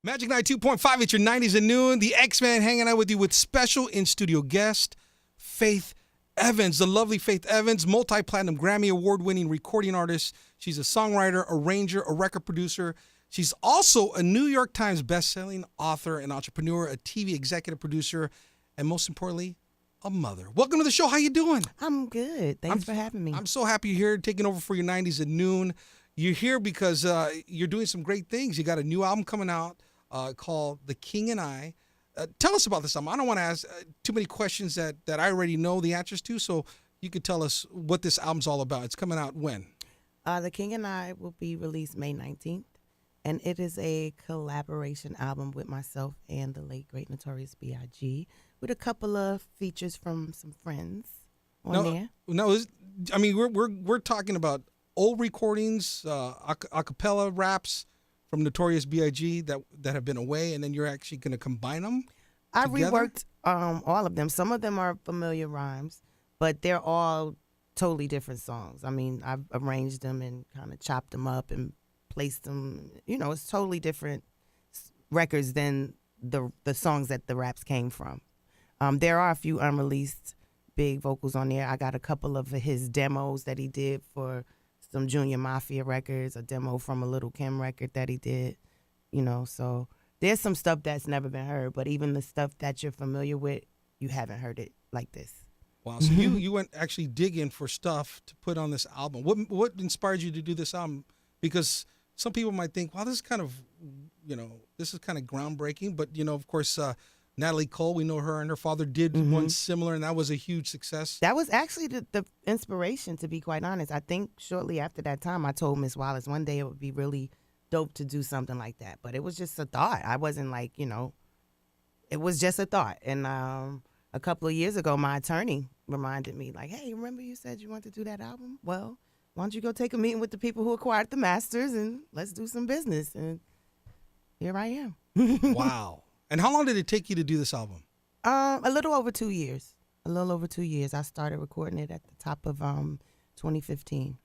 Magic 92.5, it's your 90s at noon. The X-Man hanging out with you with special in-studio guest, Faith Evans. The lovely Faith Evans, multi-platinum Grammy award-winning recording artist. She's a songwriter, arranger, a record producer. She's also a New York Times best-selling author and entrepreneur, a TV executive producer, and most importantly, a mother. Welcome to the show. How you doing? I'm good. Thanks for having me. I'm so happy you're here, taking over for your 90s at noon. You're here because you're doing some great things. You got a new album coming out called The King and I. Tell us about this album. I don't want to ask too many questions that I already know the answers to, so you could tell us what this album's all about. It's coming out when? The King and I will be released May 19th, and it is a collaboration album with myself and the late, great Notorious B.I.G. with a couple of features from some friends on there. No, I mean, we're talking about old recordings, a cappella raps from Notorious B.I.G. that have been away, and then you're actually going to combine them I together? reworked all of them. Some of them are familiar rhymes, but they're all totally different songs. I mean, I've arranged them and kind of chopped them up and placed them. You know, it's totally different records than the songs that the raps came from. There are a few unreleased big vocals on there. I got a couple of his demos that he did for some Junior Mafia records, a demo from a Little Kim record that he did, you know. So there's some stuff that's never been heard, but even the stuff that you're familiar with, you haven't heard it like this. Wow. So you went actually digging for stuff to put on this album. What inspired you to do this album? Because some people might think, wow, this is kind of groundbreaking. But, you know, of course, Natalie Cole, we know her and her father did one similar, and that was a huge success. That was actually the inspiration, to be quite honest. I think shortly after that time, I told Miss Wallace one day it would be really dope to do something like that. But it was just a thought. I wasn't like, you know, it was just a thought. And a couple of years ago, my attorney reminded me, like, hey, remember you said you wanted to do that album? Well, why don't you go take a meeting with the people who acquired the masters and let's do some business. And here I am. Wow. And how long did it take you to do this album? A little over 2 years. I started recording it at the top of 2015.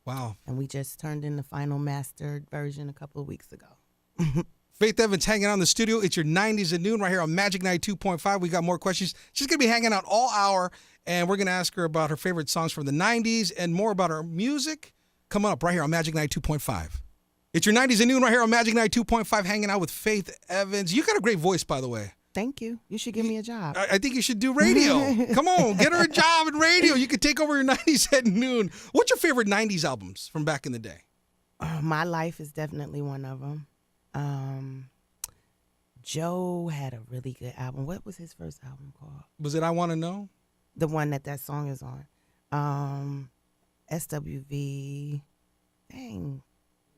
Wow. And we just turned in the final mastered version a couple of weeks ago. Faith Evans hanging out in the studio. It's your 90s at noon right here on Magic 92.5. We got more questions. She's going to be hanging out all hour, and we're going to ask her about her favorite songs from the 90s and more about her music coming up right here on Magic 92.5. It's your 90s at noon right here on Magic 92.5, hanging out with Faith Evans. You got a great voice, by the way. Thank you. You should give me a job. I think you should do radio. Come on, get her a job in radio. You could take over your 90s at noon. What's your favorite 90s albums from back in the day? My Life is definitely one of them. Joe had a really good album. What was his first album called? Was it I Want to Know? The one that song is on. SWV. Dang.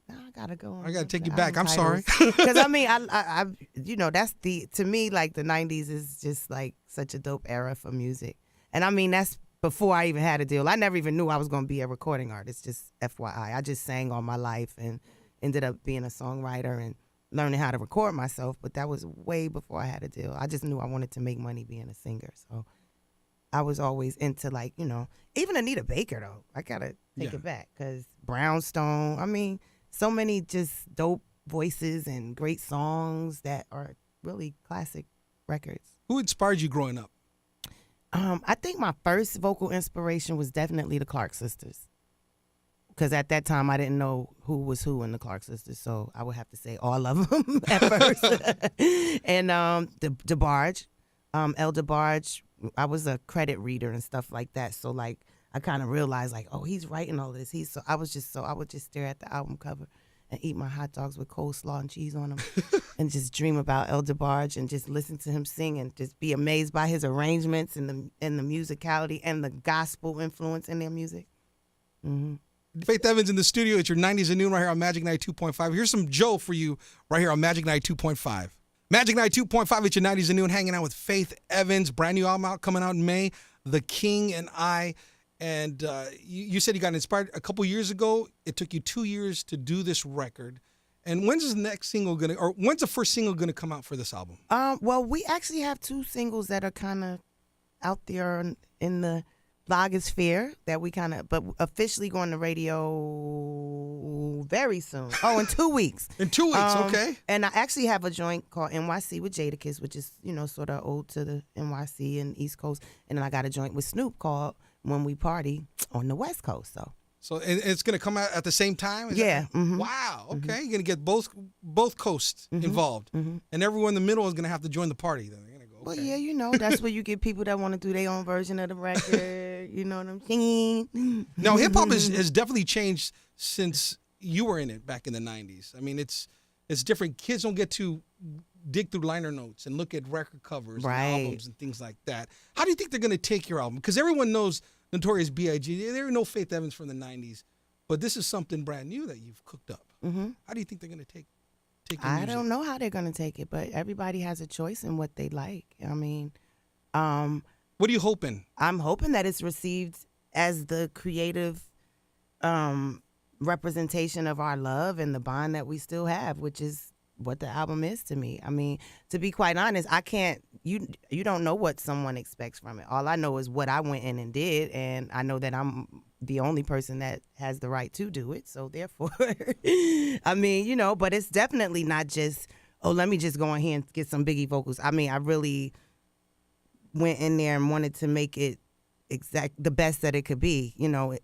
I gotta go. I gotta take you back. I'm sorry. Because I mean, I you know, that's to me, like the 90s is just like such a dope era for music. And I mean, that's before I even had a deal. I never even knew I was gonna be a recording artist. Just FYI, I just sang all my life and ended up being a songwriter and learning how to record myself. But that was way before I had a deal. I just knew I wanted to make money being a singer. So I was always into, like, you know, even Anita Baker though. I gotta take it back because Brownstone. I mean, so many just dope voices and great songs that are really classic records. Who inspired you growing up? I think my first vocal inspiration was definitely the Clark Sisters. Because at that time, I didn't know who was who in the Clark Sisters, so I would have to say all of them at first. And DeBarge, El DeBarge, I was a credit reader and stuff like that, so like I kind of realized, like, oh, he's writing all this. I would just stare at the album cover and eat my hot dogs with coleslaw and cheese on them and just dream about El DeBarge and just listen to him sing and just be amazed by his arrangements and the musicality and the gospel influence in their music. Mm-hmm. Faith Evans in the studio. It's your 90s at noon right here on Magic 92.5. Here's some Joe for you right here on Magic 92.5. Magic 92.5, it's your 90s at noon, hanging out with Faith Evans. Brand new album coming out in May, The King and I. And you said you got inspired a couple years ago. It took you 2 years to do this record. And when's the first single gonna come out for this album? Well, we actually have two singles that are kind of out there in the blogosphere that we but officially going to radio very soon. Oh, in 2 weeks. In 2 weeks, okay. And I actually have a joint called NYC with Jadakiss, which is, sort of ode to the NYC and East Coast. And then I got a joint with Snoop called When We Party on the West Coast. So it's going to come out at the same time? Yeah. Wow. Okay. You're going to get both coasts involved. And everyone in the middle is going to have to join the party. Then they're going to go, Well, okay. yeah, that's where you get people that want to do their own version of the record. You know what I'm saying? Now, hip-hop has definitely changed since you were in it back in the 90s. I mean, it's different. Kids don't get to dig through liner notes and look at record covers and albums and things like that. How do you think they're going to take your album? Because everyone knows Notorious B.I.G. There are no Faith Evans from the 90s, but this is something brand new that you've cooked up. How do you think they're going to take your music? I don't know how they're going to take it, but everybody has a choice in what they like. I mean, what are you hoping? I'm hoping that it's received as the creative representation of our love and the bond that we still have, which is what the album is to me. I mean, to be quite honest, I can't, you don't know what someone expects from it. All I know is what I went in and did, and I know that I'm the only person that has the right to do it. So therefore, I mean, but it's definitely not just, oh, let me just go in here and get some Biggie vocals. I mean, I really went in there and wanted to make it the best that it could be,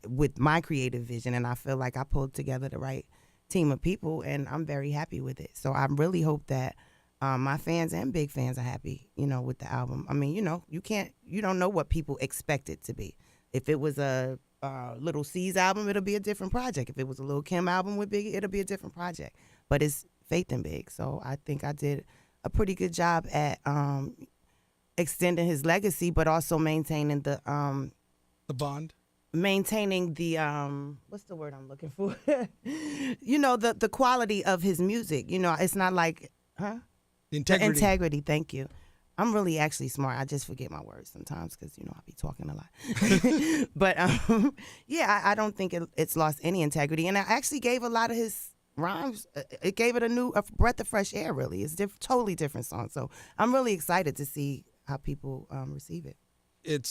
with my creative vision. And I feel like I pulled together the right team of people, and I'm very happy with it. So I really hope that my fans and big fans are happy, with the album. I mean, you don't know what people expect it to be. If it was a Little C's album, it'll be a different project. If it was a Lil Kim album with Biggie, it'll be a different project. But it's Faith and Big, so I think I did a pretty good job at extending his legacy, but also maintaining the bond. Maintaining the what's the word I'm looking for? The quality of his music. It's not like The integrity. The integrity. Thank you. I'm really actually smart. I just forget my words sometimes because I be talking a lot. But yeah, I don't think it's lost any integrity, and I actually gave a lot of his rhymes. It gave it a breath of fresh air. Really, it's totally different song. So I'm really excited to see how people receive it. It's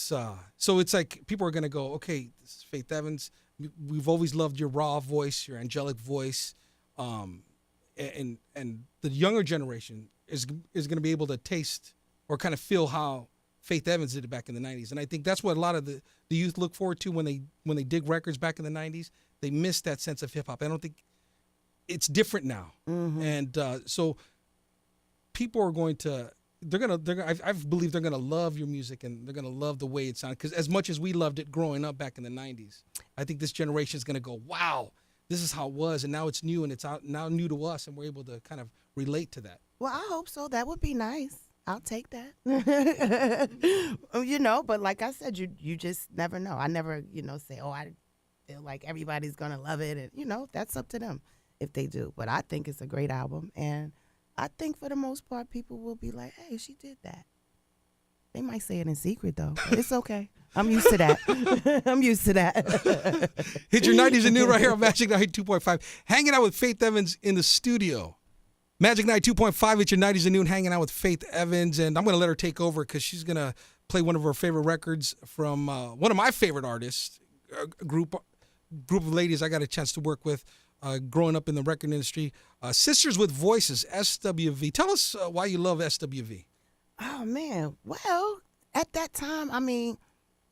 so it's like people are gonna go, okay, this is Faith Evans. We've always loved your raw voice, your angelic voice, and the younger generation is gonna be able to taste or kind of feel how Faith Evans did it back in the 90s. And I think that's what a lot of the youth look forward to when they dig records back in the 90s. They miss that sense of hip hop. I don't think it's different now, and so people are going to. I believe they're gonna love your music, and they're gonna love the way it sounds. Because as much as we loved it growing up back in the '90s, I think this generation is gonna go, "Wow, this is how it was," and now it's new, and it's out now new to us, and we're able to kind of relate to that. Well, I hope so. That would be nice. I'll take that. But like I said, you just never know. I never, say, oh, I feel like everybody's gonna love it, and that's up to them if they do. But I think it's a great album, and I think for the most part, people will be like, hey, she did that. They might say it in secret, though. But it's okay. I'm used to that. I'm used to that. Hit your 90s and new right here on Magic Night 2.5. Hanging out with Faith Evans in the studio. Magic Night 2.5, it's your 90s and noon, hanging out with Faith Evans. And I'm going to let her take over because she's going to play one of her favorite records from one of my favorite artists, a group of ladies I got a chance to work with. Growing up in the record industry, Sisters with Voices, SWV. Tell us why you love SWV. Oh, man. Well, at that time, I mean,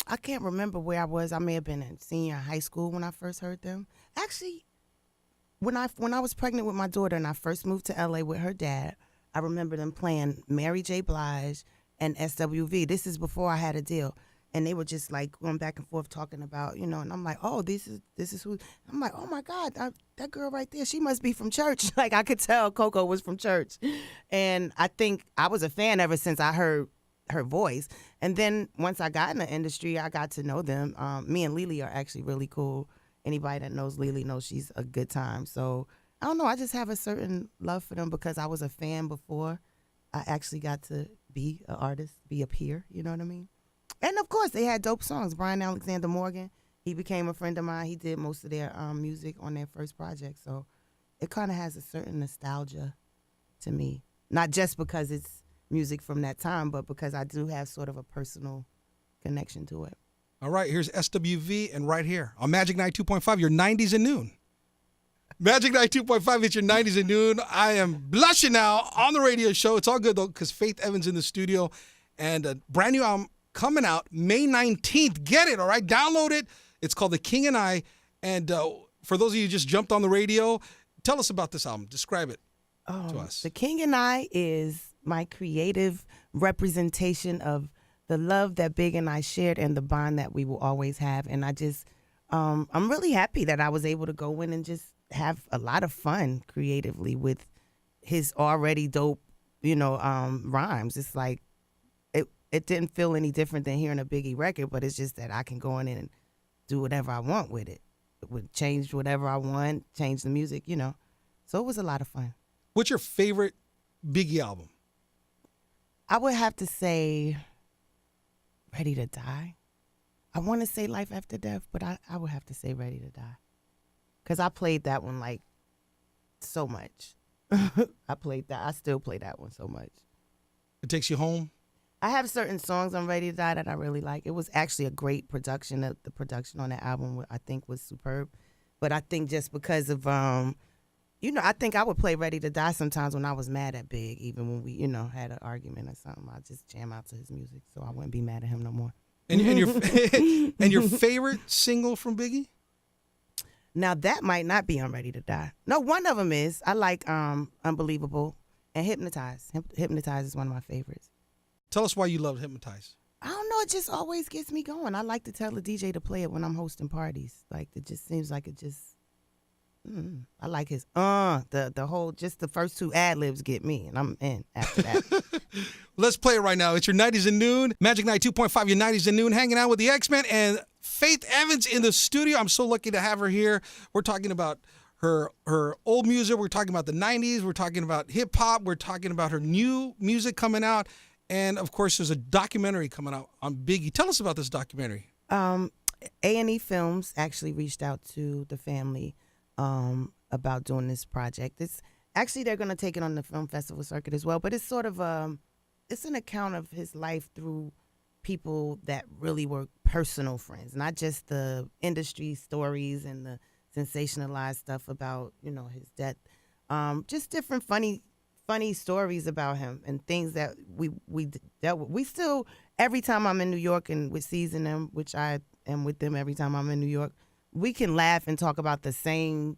I can't remember where I was. I may have been in senior high school when I first heard them. Actually, when I was pregnant with my daughter and I first moved to L.A. with her dad, I remember them playing Mary J. Blige and SWV. This is before I had a deal. And they were just like going back and forth talking about, and I'm like, oh, this is who. I'm like, oh my God, that girl right there, she must be from church. Like I could tell Coco was from church. And I think I was a fan ever since I heard her voice. And then once I got in the industry, I got to know them. Me and Lily are actually really cool. Anybody that knows Lily knows she's a good time. So I don't know, I just have a certain love for them because I was a fan before I actually got to be an artist, be a peer, you know what I mean? And, of course, they had dope songs. Brian Alexander Morgan, he became a friend of mine. He did most of their music on their first project. So it kind of has a certain nostalgia to me. Not just because it's music from that time, but because I do have sort of a personal connection to it. All right, here's SWV, and right here on Magic 92.5, your 90s at noon. Magic 92.5, it's your 90s at noon. I am blushing now on the radio show. It's all good, though, because Faith Evans in the studio, and a brand new album coming out May 19th. Get it, all right? Download it. It's called The King and I. And for those of you who just jumped on the radio, tell us about this album. Describe it to us. The King and I is my creative representation of the love that Big and I shared and the bond that we will always have. And I just, I'm really happy that I was able to go in and just have a lot of fun creatively with his already dope, rhymes. It's like, it didn't feel any different than hearing a Biggie record, but it's just that I can go in and do whatever I want with it. It would change whatever I want, change the music, So it was a lot of fun. What's your favorite Biggie album? I would have to say Ready to Die. I want to say Life After Death, but I would have to say Ready to Die. Because I played that one like so much. I still play that one so much. It takes you home? I have certain songs on Ready to Die that I really like. It was actually a great production. The production on that album, I think, was superb. But I think just because of, I think I would play Ready to Die sometimes when I was mad at Big, even when we, had an argument or something. I'd just jam out to his music so I wouldn't be mad at him no more. And your favorite single from Biggie? Now, that might not be on Ready to Die. No, one of them is. I like Unbelievable and Hypnotize. Hypnotize is one of my favorites. Tell us why you love Hypnotize. I don't know. It just always gets me going. I like to tell the DJ to play it when I'm hosting parties. Like, it just seems like it just... I like his the whole, just the first two ad-libs get me, and I'm in after that. Let's play it right now. It's your 90s at noon. Magic 92.5, your 90s at noon, hanging out with the X-Man and Faith Evans in the studio. I'm so lucky to have her here. We're talking about her old music. We're talking about the 90s. We're talking about hip-hop. We're talking about her new music coming out. And, of course, there's a documentary coming out on Biggie. Tell us about this documentary. A&E Films actually reached out to the family about doing this project. It's actually, they're going to take it on the film festival circuit as well, but it's sort of it's an account of his life through people that really were personal friends, not just the industry stories and the sensationalized stuff about, his death. Just different funny stories about him and things that we dealt with. We still, every time I'm in New York and with Season them, which I am with them every time I'm in New York, we can laugh and talk about the same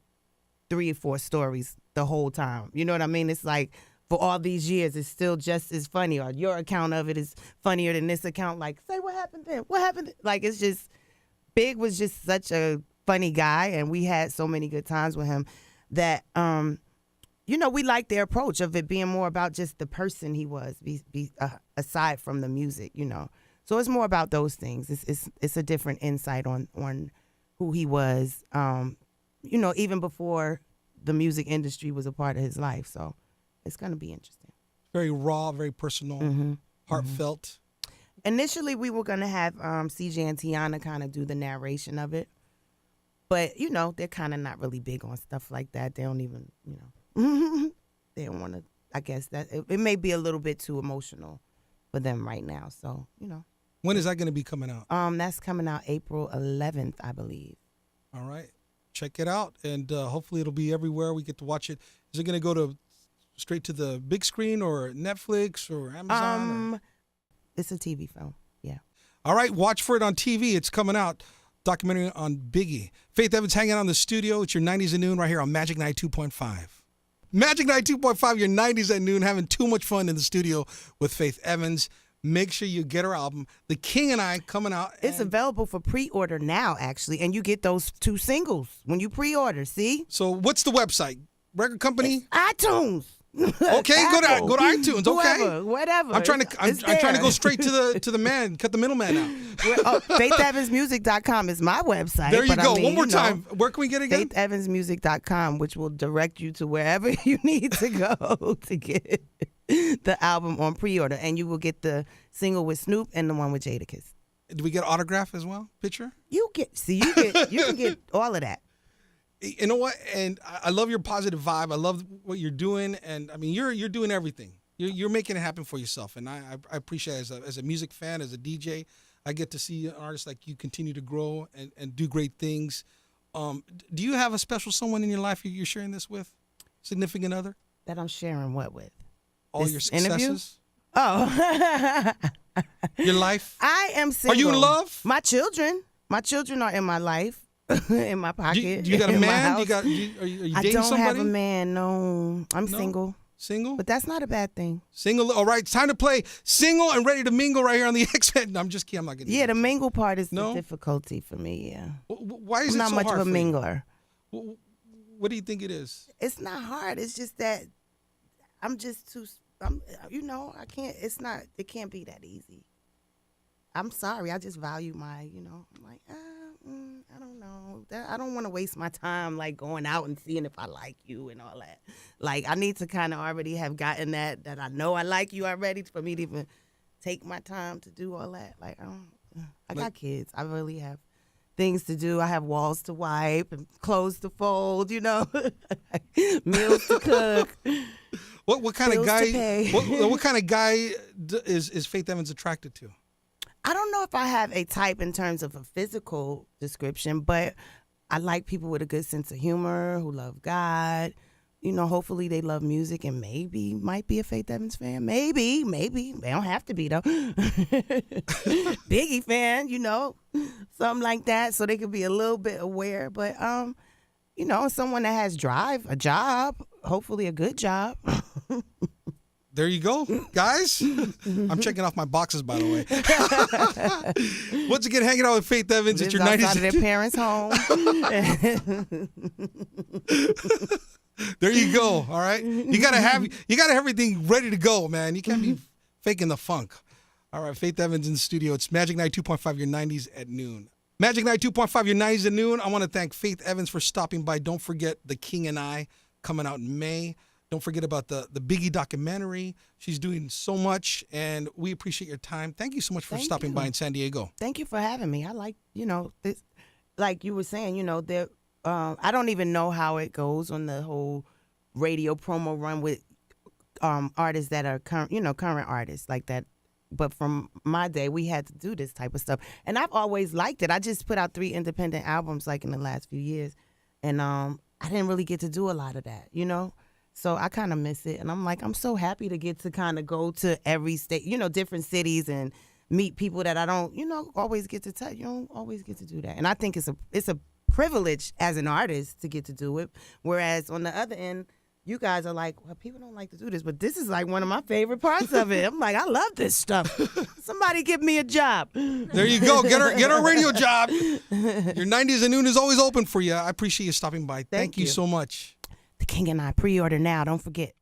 3 or 4 stories the whole time. You know what I mean? It's like, for all these years, it's still just as funny, or your account of it is funnier than this account. Like, say, what happened then? What happened? Like, it's just, Big was just such a funny guy, and we had so many good times with him that, we liked their approach of it being more about just the person he was, aside from the music, So it's more about those things. It's a different insight on who he was, even before the music industry was a part of his life. So it's going to be interesting. Very raw, very personal, heartfelt. Initially, we were going to have CJ and Tiana kind of do the narration of it. But, they're kind of not really big on stuff like that. They don't even, they don't want to, I guess that it may be a little bit too emotional for them right now. So, When is that going to be coming out? That's coming out April 11th, I believe. All right. Check it out, and hopefully it'll be everywhere. We get to watch it. Is it going to go straight to the big screen or Netflix or Amazon? It's a TV film, yeah. All right, watch for it on TV. It's coming out. Documentary on Biggie. Faith Evans hanging out in the studio. It's your 90s at noon right here on Magic 92.5. Magic 92.5, your 90s at noon, having too much fun in the studio with Faith Evans. Make sure you get her album, The King and I, coming out. It's available for pre-order now, actually, and you get those 2 singles when you pre-order, see? So what's the website? Record company? It's iTunes. Okay, go to iTunes. Whoever, okay, whatever. I'm trying to go straight to the man, cut the middleman out. FaithEvansMusic.com is my website. There you go. One more time. Where can we get it again? FaithEvansMusic.com, which will direct you to wherever you need to go to get the album on pre-order, and you will get the single with Snoop and the one with Jadakiss. Do we get autograph as well? Picture? You can get all of that. You know what? And I love your positive vibe. I love what you're doing, and I mean you're doing everything. You're making it happen for yourself, and I appreciate it as a music fan, as a DJ. I get to see an artist like you continue to grow and do great things. Do you have a special someone in your life you're sharing this with? Significant other? That I'm sharing what with? All This your successes? interview? Oh. Your life? I am single. Are you in love? My children are in my life, in my pocket. Do you got a in my man? house. Are you dating I don't somebody? have a man, no. I'm No? single. Single? But that's not a bad thing. Single. All right, it's time to play Single and Ready to Mingle right here on the X-Men. No, I'm just kidding. I'm not getting Yeah, the mingle part is No? the difficulty for me, yeah. Why is I'm it not so much hard of a for you? mingler. What do you think it is? It's not hard. It's just that I'm just too, I can't, it can't be that easy. I'm sorry. I just value my, I'm like, I don't know. I don't want to waste my time like going out and seeing if I like you and all that. Like I need to kind of already have gotten that I know I like you already for me to even take my time to do all that. Like I got kids. I really have things to do. I have walls to wipe and clothes to fold, meals to cook. What kind of Bills to guy? pay. What kind of guy is Faith Evans attracted to? I don't know if I have a type in terms of a physical description, but I like people with a good sense of humor, who love God. Hopefully they love music and maybe might be a Faith Evans fan. Maybe. They don't have to be, though. Biggie fan, something like that, so they could be a little bit aware. But, someone that has drive, a job, hopefully a good job. There you go, guys. I'm checking off my boxes, by the way. Once again, hanging out with Faith Evans at Lives your outside 90s. of their parents' home. There you go. All right, you gotta have everything ready to go, man. You can't be faking the funk. All right, Faith Evans in the studio. It's Magic Night 2.5, your 90s at noon. Magic Night 2.5, your 90s at noon. I want to thank Faith Evans for stopping by. Don't forget The King and I coming out in May. Don't forget about the Biggie documentary. She's doing so much, and we appreciate your time. Thank you so much for stopping by in San Diego. Thank you for having me. I like, this, like you were saying, there. I don't even know how it goes on the whole radio promo run with artists that are current artists like that. But from my day, we had to do this type of stuff, and I've always liked it. I just put out 3 independent albums like in the last few years, and I didn't really get to do a lot of that, So I kind of miss it, and I'm so happy to get to kind of go to every state, different cities, and meet people that I don't, always get to touch. You don't always get to do that, and I think it's a privilege as an artist to get to do it. Whereas on the other end, you guys are like, well, people don't like to do this, but this is like one of my favorite parts of it. I'm like, I love this stuff. Somebody give me a job. There you go. Get her a radio job. Your 90s at noon is always open for you. I appreciate you stopping by. Thank you so much. The King and I, pre-order now. Don't forget.